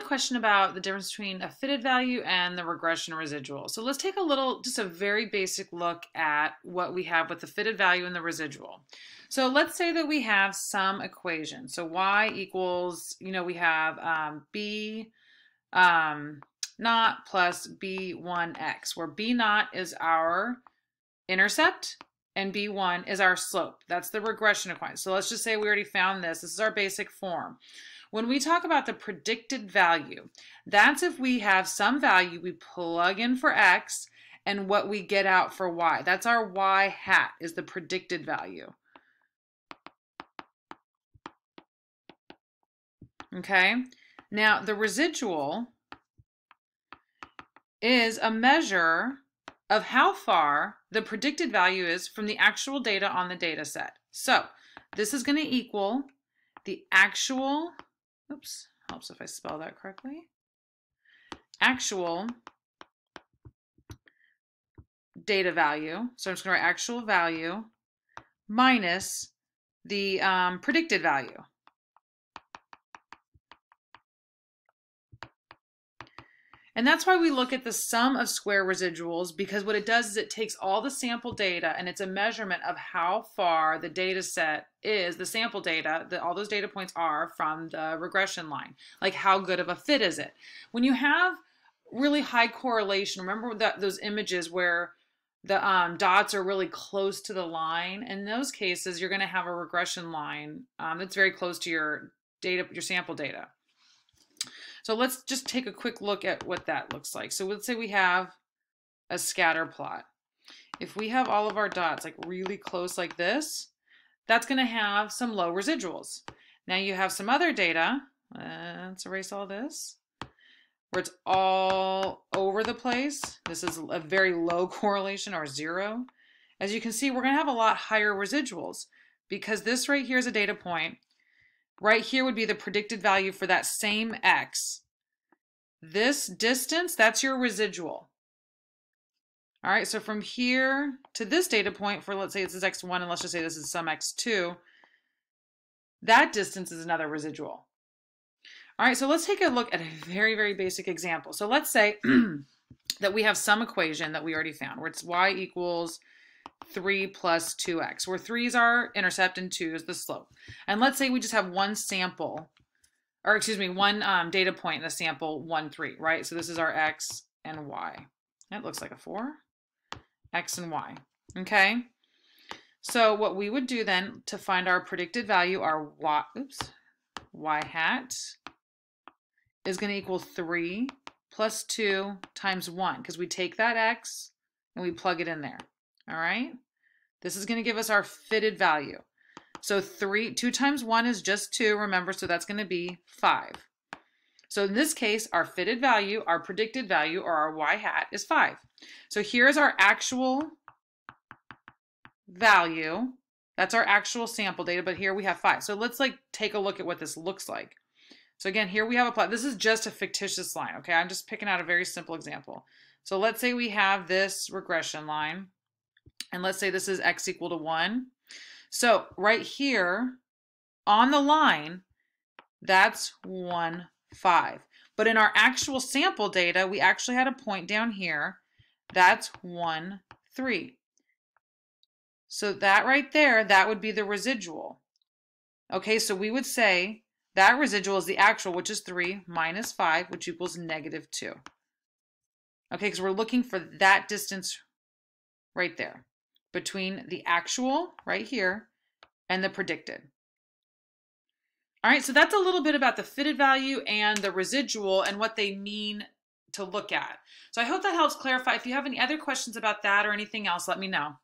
question about the difference between a fitted value and the regression residual. So let's take just a very basic look at what we have with the fitted value and the residual. So let's say that we have some equation. So y equals, we have b naught plus b1x, where b naught is our intercept and b1 is our slope. That's the regression equation. So let's just say we already found this. This is our basic form. When we talk about the predicted value, that's if we have some value we plug in for x and what we get out for y. That's our y hat, is the predicted value. Okay, now the residual is a measure of how far the predicted value is from the actual data on the data set. So this is going to equal the actual, oops, helps if I spell that correctly, actual data value. So I'm just going to write actual value minus the predicted value. And that's why we look at the sum of square residuals, because what it does is it takes all the sample data and it's a measurement of how far the data set is, the sample data, all those data points are from the regression line. Like, how good of a fit is it? When you have really high correlation, remember those images where the dots are really close to the line? In those cases, you're going to have a regression line that's very close to your sample data. So let's just take a quick look at what that looks like. So let's say we have a scatter plot. If we have all of our dots like really close like this, that's going to have some low residuals. Now you have some other data, let's erase all this, where it's all over the place. This is a very low correlation, or 0. As you can see, we're going to have a lot higher residuals because this right here is a data point. Right here would be the predicted value for that same x. This distance, that's your residual. All right, so from here to this data point, for let's say this is x1 and let's just say this is some x2, that distance is another residual. All right, so let's take a look at a very, very basic example. So let's say that we have some equation that we already found, where it's y equals 3 plus 2x, where 3 is our intercept and 2 is the slope. And let's say we just have one sample, or excuse me, one data point in the sample 1, 3, right? So this is our x and y. That looks like a 4, x and y, okay? So what we would do then to find our predicted value, our y hat, is going to equal 3 plus 2 times 1, because we take that x and we plug it in there. All right, this is going to give us our fitted value. So 2 times 1 is just 2, remember, so that's going to be 5. So in this case, our fitted value, our predicted value, or our y hat is 5. So here's our actual value. That's our actual sample data, but here we have 5. So let's take a look at what this looks like. So again, here we have a plot. This is just a fictitious line, okay? I'm just picking out a very simple example. So let's say we have this regression line. And let's say this is x equal to 1. So right here on the line, that's 1, 5. But in our actual sample data, we actually had a point down here. That's 1, 3. So that right there, that would be the residual. Okay, so we would say that residual is the actual, which is 3 minus 5, which equals -2. Okay, because we're looking for that distance right there, between the actual right here and the predicted. All right, so that's a little bit about the fitted value and the residual and what they mean to look at. So I hope that helps clarify. If you have any other questions about that or anything else, let me know.